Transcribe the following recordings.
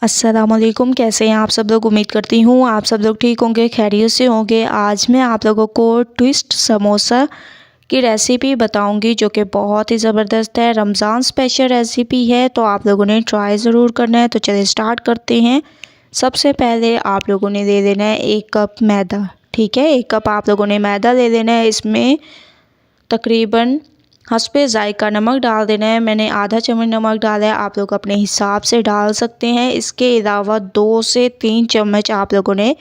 अस्सलामुअलैकुम, कैसे हैं आप सब लोग। उम्मीद करती हूँ आप सब लोग ठीक होंगे, खैरियत से होंगे। आज मैं आप लोगों को ट्विस्ट समोसा की रेसिपी बताऊंगी जो कि बहुत ही ज़बरदस्त है। रमज़ान स्पेशल रेसिपी है तो आप लोगों ने ट्राई ज़रूर करना है। तो चलिए स्टार्ट करते हैं। सबसे पहले आप लोगों ने ले लेना है 1 कप मैदा। ठीक है, 1 कप आप लोगों ने मैदा ले लेना है। इसमें तकरीबन हस्बे ज़ायका नमक डाल देना है। मैंने आधा चम्मच नमक डाला है, आप लोग अपने हिसाब से डाल सकते हैं। इसके अलावा 2 से 3 चम्मच आप लोगों ने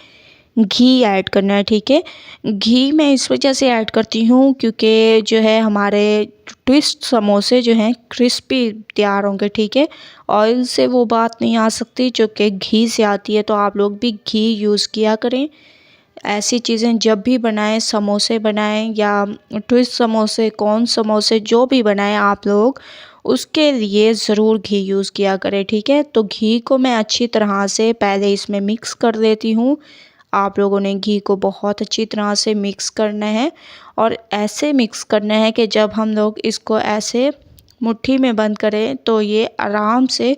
घी ऐड करना है। ठीक है, घी मैं इस वजह से ऐड करती हूँ क्योंकि जो है हमारे ट्विस्ट समोसे जो हैं क्रिस्पी तैयार होंगे। ठीक है, ऑयल से वो बात नहीं आ सकती जो कि घी से आती है, तो आप लोग भी घी यूज़ किया करें। ऐसी चीज़ें जब भी बनाएं, समोसे बनाएं या ट्विस्ट समोसे, कॉर्न समोसे, जो भी बनाएं आप लोग उसके लिए ज़रूर घी यूज़ किया करें। ठीक है, तो घी को मैं अच्छी तरह से पहले इसमें मिक्स कर देती हूँ। आप लोगों ने घी को बहुत अच्छी तरह से मिक्स करना है और ऐसे मिक्स करना है कि जब हम लोग इसको ऐसे मुट्ठी में बंद करें तो ये आराम से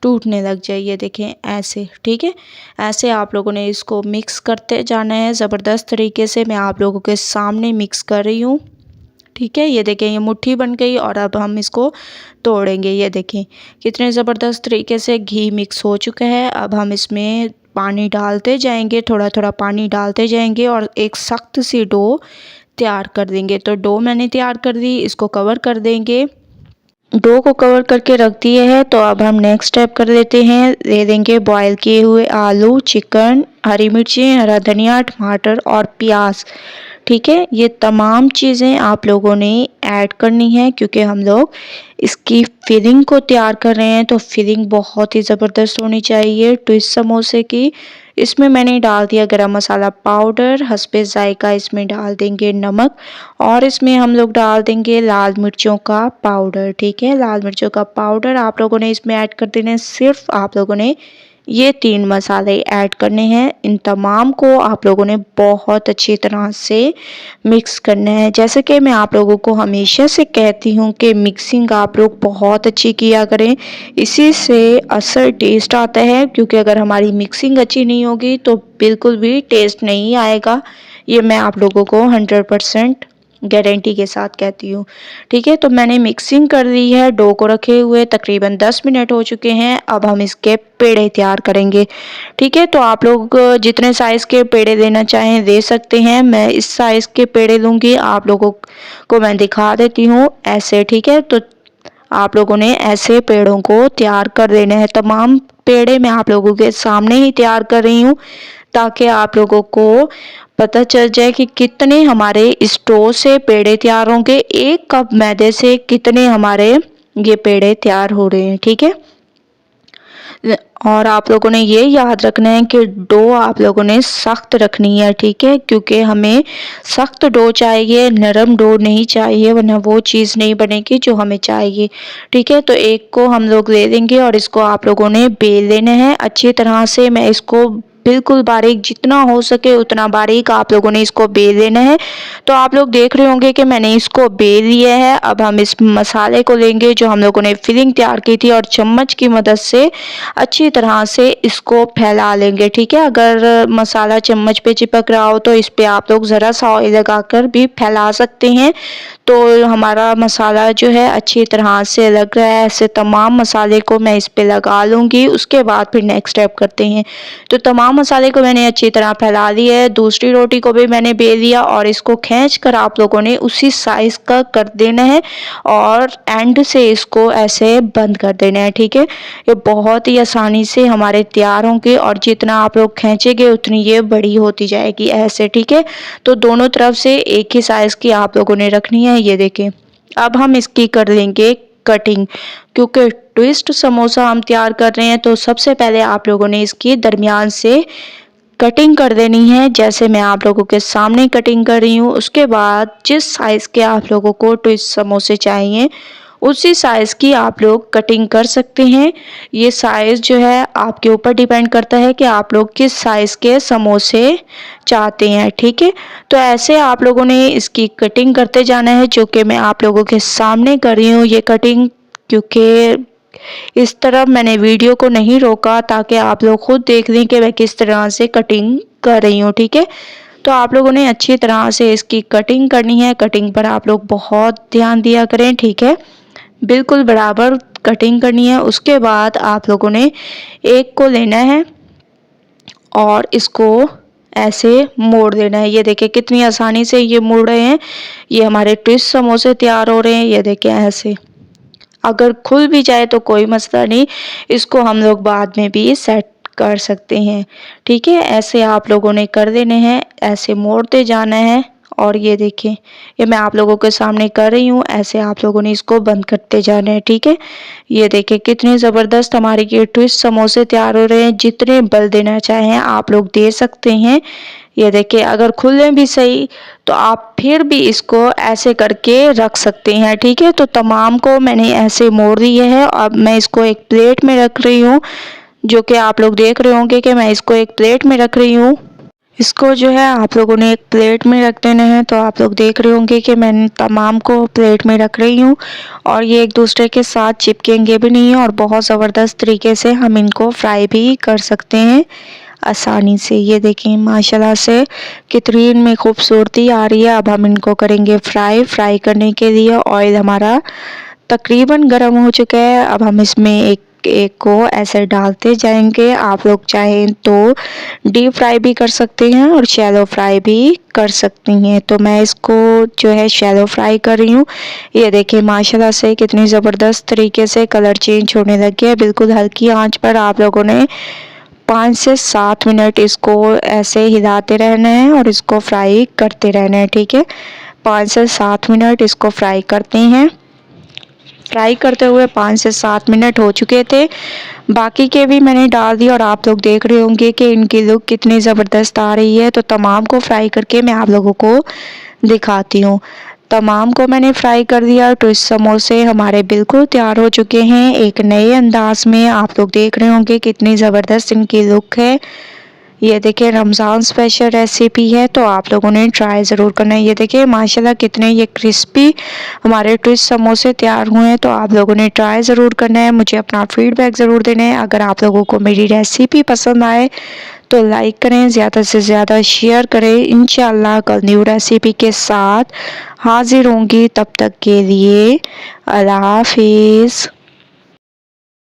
टूटने लग जाए। ये देखें ऐसे। ठीक है, ऐसे आप लोगों ने इसको मिक्स करते जाना है ज़बरदस्त तरीके से। मैं आप लोगों के सामने मिक्स कर रही हूँ। ठीक है, ये देखें ये मुट्ठी बन गई और अब हम इसको तोड़ेंगे। ये देखें कितने ज़बरदस्त तरीके से घी मिक्स हो चुका है। अब हम इसमें पानी डालते जाएंगे, थोड़ा थोड़ा पानी डालते जाएंगे और एक सख्त सी डो तैयार कर देंगे। तो डो मैंने तैयार कर दी, इसको कवर कर देंगे। डो को कवर करके रख दिए है तो अब हम नेक्स्ट स्टेप कर लेते हैं। ले देंगे बॉईल किए हुए आलू, चिकन, हरी मिर्चें, हरा धनिया, टमाटर और प्याज। ठीक है, ये तमाम चीज़ें आप लोगों ने ऐड करनी है क्योंकि हम लोग इसकी फिलिंग को तैयार कर रहे हैं। तो फिलिंग बहुत ही ज़बरदस्त होनी चाहिए ट्विस्ट समोसे की। इसमें मैंने डाल दिया गरम मसाला पाउडर, हस्बे ज़ायका इसमें डाल देंगे नमक और इसमें हम लोग डाल देंगे लाल मिर्चों का पाउडर। ठीक है, लाल मिर्चों का पाउडर आप लोगों ने इसमें ऐड कर देना है। सिर्फ आप लोगों ने ये 3 मसाले ऐड करने हैं। इन तमाम को आप लोगों ने बहुत अच्छी तरह से मिक्स करना है। जैसे कि मैं आप लोगों को हमेशा से कहती हूँ कि मिक्सिंग आप लोग बहुत अच्छी किया करें, इसी से असर टेस्ट आता है। क्योंकि अगर हमारी मिक्सिंग अच्छी नहीं होगी तो बिल्कुल भी टेस्ट नहीं आएगा। ये मैं आप लोगों को 100% गारंटी के साथ कहती हूँ। ठीक है, तो मैंने मिक्सिंग कर दी है। डो को रखे हुए तकरीबन 10 मिनट हो चुके हैं। अब हम इसके पेड़े तैयार करेंगे। ठीक है, तो आप लोग जितने साइज़ के पेड़े लेना चाहें दे सकते हैं। मैं इस साइज़ के पेड़े लूँगी, आप लोगों को मैं दिखा देती हूँ ऐसे। ठीक है, तो आप लोगों ने ऐसे पेड़ों को तैयार कर देना है। तमाम पेड़े मैं आप लोगों के सामने ही तैयार कर रही हूँ ताकि आप लोगों को पता चल जाए कि कितने हमारे स्टोव से पेड़े तैयार होंगे। 1 कप मैदे से कितने हमारे ये पेड़े तैयार हो रहे हैं। ठीक है, और आप लोगों ने ये याद रखना है कि डो आप लोगों ने सख्त रखनी है। ठीक है, क्योंकि हमें सख्त डो चाहिए, नरम डो नहीं चाहिए, वरना वो चीज़ नहीं बनेगी जो हमें चाहिए। ठीक है, तो एक को हम लोग ले लेंगे और इसको आप लोगों ने बेल लेना है अच्छी तरह से। मैं इसको बिल्कुल बारीक, जितना हो सके उतना बारीक आप लोगों ने इसको बेल लेना है। तो आप लोग देख रहे होंगे कि मैंने इसको बेल लिया है। अब हम इस मसाले को लेंगे जो हम लोगों ने फिलिंग तैयार की थी और चम्मच की मदद से अच्छी तरह से इसको फैला लेंगे। ठीक है, अगर मसाला चम्मच पे चिपक रहा हो तो इस पे आप लोग ज़रा सा ऑयल लगाकर भी फैला सकते हैं। तो हमारा मसाला जो है अच्छी तरह से लग रहा है। ऐसे तमाम मसाले को मैं इस पे लगा लूँगी, उसके बाद फिर नेक्स्ट स्टेप करते हैं। तो तमाम मसाले को मैंने अच्छी तरह फैला लिया है। दूसरी रोटी को भी मैंने बेल लिया और इसको खींच कर आप लोगों ने उसी साइज़ का कर देना है और एंड से इसको ऐसे बंद कर देना है। ठीक है, ये बहुत ही आसानी से हमारे तैयार होंगे और जितना आप लोग खींचेंगे उतनी ये बड़ी होती जाएगी ऐसे। ठीक है, तो दोनों तरफ से एक ही साइज़ की आप लोगों ने रखनी है। ये देखें, अब हम इसकी कर लेंगे कटिंग। क्योंकि ट्विस्ट समोसा हम तैयार कर रहे हैं तो सबसे पहले आप लोगों ने इसकी दरमियान से कटिंग कर देनी है, जैसे मैं आप लोगों के सामने कटिंग कर रही हूँ। उसके बाद जिस साइज़ के आप लोगों को ट्विस्ट समोसे चाहिए उसी साइज़ की आप लोग कटिंग कर सकते हैं। ये साइज़ जो है आपके ऊपर डिपेंड करता है कि आप लोग किस साइज़ के समोसे चाहते हैं। ठीक है, तो ऐसे आप लोगों ने इसकी कटिंग करते जाना है, जो कि मैं आप लोगों के सामने कर रही हूँ ये कटिंग। क्योंकि इस तरफ मैंने वीडियो को नहीं रोका ताकि आप लोग खुद देख लें कि मैं किस तरह से कटिंग कर रही हूँ। ठीक है, तो आप लोगों ने अच्छी तरह से इसकी कटिंग करनी है। कटिंग पर आप लोग बहुत ध्यान दिया करें। ठीक है, बिल्कुल बराबर कटिंग करनी है। उसके बाद आप लोगों ने एक को लेना है और इसको ऐसे मोड़ देना है। ये देखिए कितनी आसानी से ये मोड़ रहे हैं। ये हमारे ट्विस्ट समोसे तैयार हो रहे हैं। ये देखिए ऐसे, अगर खुल भी जाए तो कोई मसला नहीं, इसको हम लोग बाद में भी सेट कर सकते हैं। ठीक है, ऐसे आप लोगों ने कर देने हैं, ऐसे मोड़ते जाना है। और ये देखें, ये मैं आप लोगों के सामने कर रही हूँ, ऐसे आप लोगों ने इसको बंद करते जाना है। ठीक है, ये देखें कितने ज़बरदस्त हमारे ये ट्विस्ट समोसे तैयार हो रहे हैं। जितने बल देना चाहें आप लोग दे सकते हैं। ये देखिए, अगर खुले भी सही तो आप फिर भी इसको ऐसे करके रख सकते हैं। ठीक है, तो तमाम को मैंने ऐसे मोड़ दिए है। अब मैं इसको एक प्लेट में रख रही हूँ, जो कि आप लोग देख रहे होंगे कि मैं इसको एक प्लेट में रख रही हूँ। इसको जो है आप लोगों ने एक प्लेट में रख देना है। तो आप लोग देख रहे होंगे कि मैं तमाम को प्लेट में रख रही हूँ और ये एक दूसरे के साथ चिपकेंगे भी नहीं है और बहुत ज़बरदस्त तरीके से हम इनको फ्राई भी कर सकते हैं आसानी से। ये देखें माशाल्लाह से कितनी इनमें खूबसूरती आ रही है। अब हम इनको करेंगे फ्राई करने के लिए ऑयल हमारा तकरीबन गर्म हो चुका है। अब हम इसमें एक को ऐसे डालते जाएंगे। आप लोग चाहें तो डीप फ्राई भी कर सकते हैं और शैलो फ्राई भी कर सकती हैं। तो मैं इसको जो है शैलो फ्राई कर रही हूँ। ये देखिए माशाल्लाह से कितनी ज़बरदस्त तरीके से कलर चेंज होने लग गया है। बिल्कुल हल्की आंच पर आप लोगों ने 5 से 7 मिनट इसको ऐसे हिलाते रहना है और इसको फ्राई करते रहना है। ठीक है, 5 से 7 मिनट इसको फ्राई करते हैं। फ्राई करते हुए 5 से 7 मिनट हो चुके थे। बाकी के भी मैंने डाल दिया और आप लोग देख रहे होंगे कि इनकी लुक कितनी ज़बरदस्त आ रही है। तो तमाम को फ्राई करके मैं आप लोगों को दिखाती हूँ। तमाम को मैंने फ्राई कर दिया। ट्विस्ट समोसे हमारे बिल्कुल तैयार हो चुके हैं एक नए अंदाज में। आप लोग देख रहे होंगे कितनी ज़बरदस्त इनकी लुक है। ये देखिए रमज़ान स्पेशल रेसिपी है, तो आप लोगों ने ट्राई ज़रूर करना है। ये देखिए माशाल्लाह कितने ये क्रिस्पी हमारे ट्विस्ट समोसे तैयार हुए हैं। तो आप लोगों ने ट्राई ज़रूर करना है, मुझे अपना फीडबैक ज़रूर देना है। अगर आप लोगों को मेरी रेसिपी पसंद आए तो लाइक करें, ज़्यादा से ज़्यादा शेयर करें। इंशाअल्लाह कल न्यू रेसिपी के साथ हाजिर होंगी। तब तक के लिए अल्लाह हाफिज़।